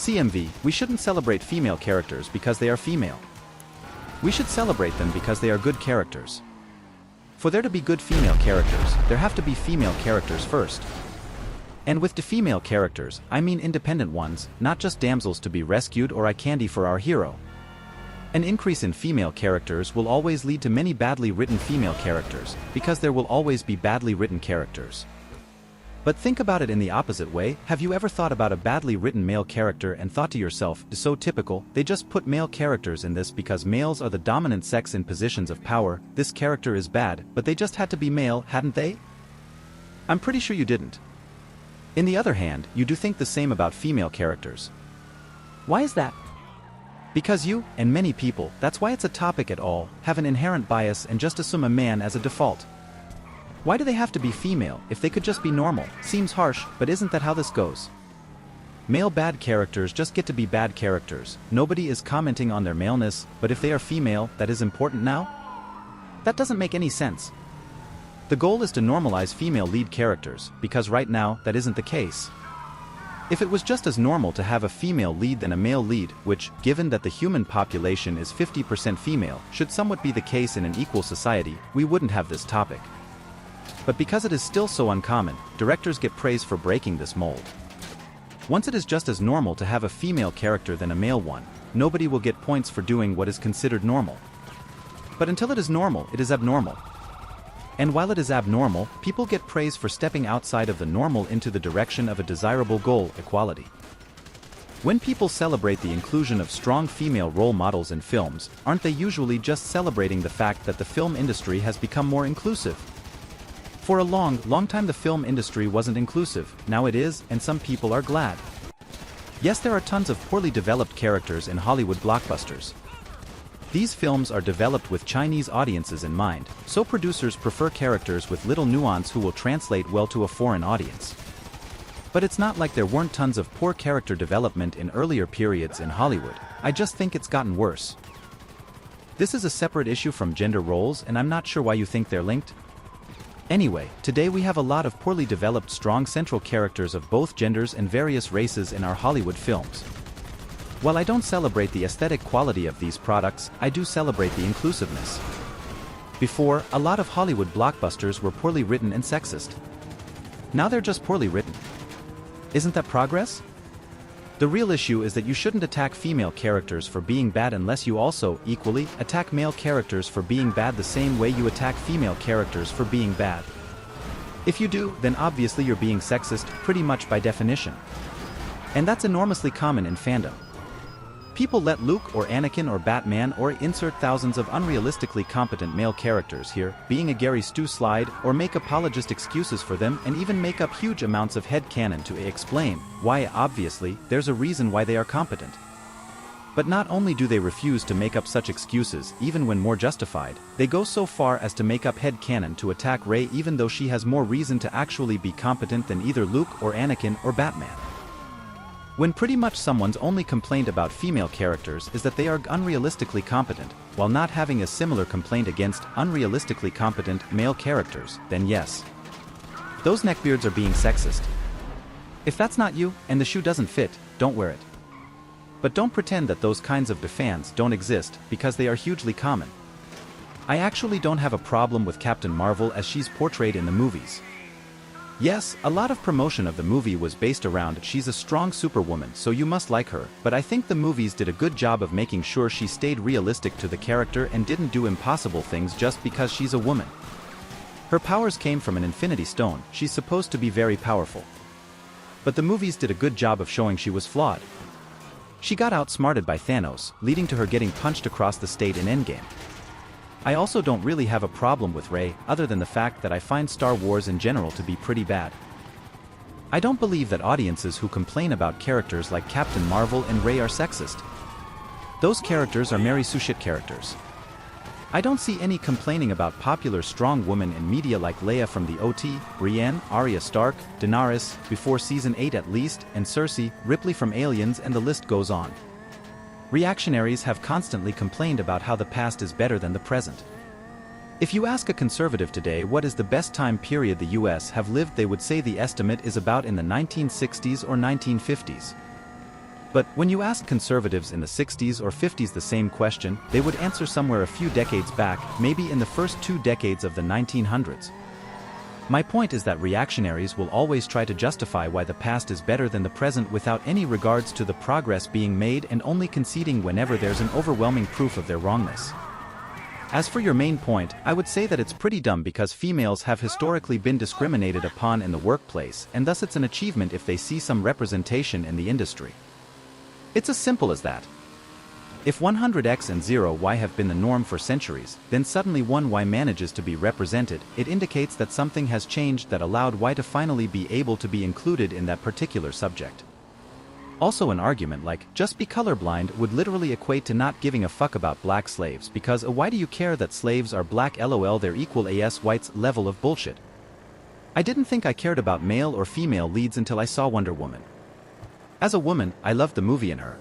CMV, we shouldn't celebrate female characters because they are female. We should celebrate them because they are good characters. For there to be good female characters, there have to be female characters first. And with the female characters, I mean independent ones, not just damsels to be rescued or eye candy for our hero. An increase in female characters will always lead to many badly written female characters, because there will always be badly written characters. But think about it in the opposite way. Have you ever thought about a badly written male character and thought to yourself, "It's so typical, they just put male characters in this because males are the dominant sex in positions of power, this character is bad, but they just had to be male, hadn't they?" I'm pretty sure you didn't. In the other hand, you do think the same about female characters. Why is that? Because you, and many people, that's why it's a topic at all, have an inherent bias and just assume a man as a default. Why do they have to be female if they could just be normal? Seems harsh, but isn't that how this goes? Male bad characters just get to be bad characters. Nobody is commenting on their maleness, but if they are female, that is important now? That doesn't make any sense. The goal is to normalize female lead characters, because right now, that isn't the case. If it was just as normal to have a female lead than a male lead, which, given that the human population is 50% female, should somewhat be the case in an equal society, we wouldn't have this topic. But because it is still so uncommon, directors get praise for breaking this mold. Once it is just as normal to have a female character than a male one, nobody will get points for doing what is considered normal. But until it is normal, it is abnormal. And while it is abnormal, people get praise for stepping outside of the normal into the direction of a desirable goal, equality. When people celebrate the inclusion of strong female role models in films, aren't they usually just celebrating the fact that the film industry has become more inclusive? For a long time the film industry wasn't inclusive, now it is, and some people are glad. Yes, there are tons of poorly developed characters in Hollywood blockbusters. These films are developed with Chinese audiences in mind, so producers prefer characters with little nuance who will translate well to a foreign audience. But it's not like there weren't tons of poor character development in earlier periods in Hollywood. I just think it's gotten worse. This is a separate issue from gender roles, and I'm not sure why you think they're linked. Anyway, today we have a lot of poorly developed strong central characters of both genders and various races in our Hollywood films. While I don't celebrate the aesthetic quality of these products, I do celebrate the inclusiveness. Before, a lot of Hollywood blockbusters were poorly written and sexist. Now they're just poorly written. Isn't that progress? The real issue is that you shouldn't attack female characters for being bad unless you also, equally, attack male characters for being bad the same way you attack female characters for being bad. If you do, then obviously you're being sexist, pretty much by definition. And that's enormously common in fandom. People let Luke or Anakin or Batman or insert thousands of unrealistically competent male characters here, being a Gary Stu slide, or make apologist excuses for them and even make up huge amounts of headcanon to explain why obviously there's a reason why they are competent. But not only do they refuse to make up such excuses even when more justified, they go so far as to make up headcanon to attack Rey even though she has more reason to actually be competent than either Luke or Anakin or Batman. When pretty much someone's only complaint about female characters is that they are unrealistically competent, while not having a similar complaint against unrealistically competent male characters, then yes. Those neckbeards are being sexist. If that's not you, and the shoe doesn't fit, don't wear it. But don't pretend that those kinds of fans don't exist, because they are hugely common. I actually don't have a problem with Captain Marvel as she's portrayed in the movies. Yes, a lot of promotion of the movie was based around she's a strong superwoman so you must like her, but I think the movies did a good job of making sure she stayed realistic to the character and didn't do impossible things just because she's a woman. Her powers came from an Infinity Stone, she's supposed to be very powerful. But the movies did a good job of showing she was flawed. She got outsmarted by Thanos, leading to her getting punched across the stage in Endgame. I also don't really have a problem with Rey, other than the fact that I find Star Wars in general to be pretty bad. I don't believe that audiences who complain about characters like Captain Marvel and Rey are sexist. Those characters are Mary Sue shit characters. I don't see any complaining about popular strong women in media like Leia from the OT, Brienne, Arya Stark, Daenerys, before Season 8 at least, and Cersei, Ripley from Aliens, and the list goes on. Reactionaries have constantly complained about how the past is better than the present. If you ask a conservative today what is the best time period the US have lived, they would say the estimate is about in the 1960s or 1950s. But when you ask conservatives in the 60s or 50s the same question, they would answer somewhere a few decades back, maybe in the first 2 decades of the 1900s. My point is that reactionaries will always try to justify why the past is better than the present without any regards to the progress being made and only conceding whenever there's an overwhelming proof of their wrongness. As for your main point, I would say that it's pretty dumb because females have historically been discriminated upon in the workplace, and thus it's an achievement if they see some representation in the industry. It's as simple as that. If 100x and 0y have been the norm for centuries, then suddenly 1y manages to be represented, it indicates that something has changed that allowed y to finally be able to be included in that particular subject. Also, an argument like, just be colorblind would literally equate to not giving a fuck about black slaves because why do you care that slaves are black lol they're equal as whites level of bullshit. I didn't think I cared about male or female leads until I saw Wonder Woman. As a woman, I loved the movie and her.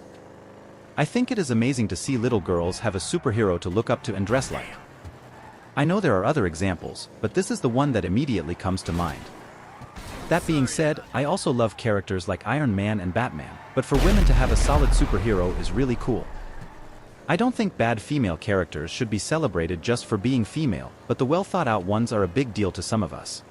I think it is amazing to see little girls have a superhero to look up to and dress like. I know there are other examples, but this is the one that immediately comes to mind. That being said, I also love characters like Iron Man and Batman, but for women to have a solid superhero is really cool. I don't think bad female characters should be celebrated just for being female, but the well-thought-out ones are a big deal to some of us.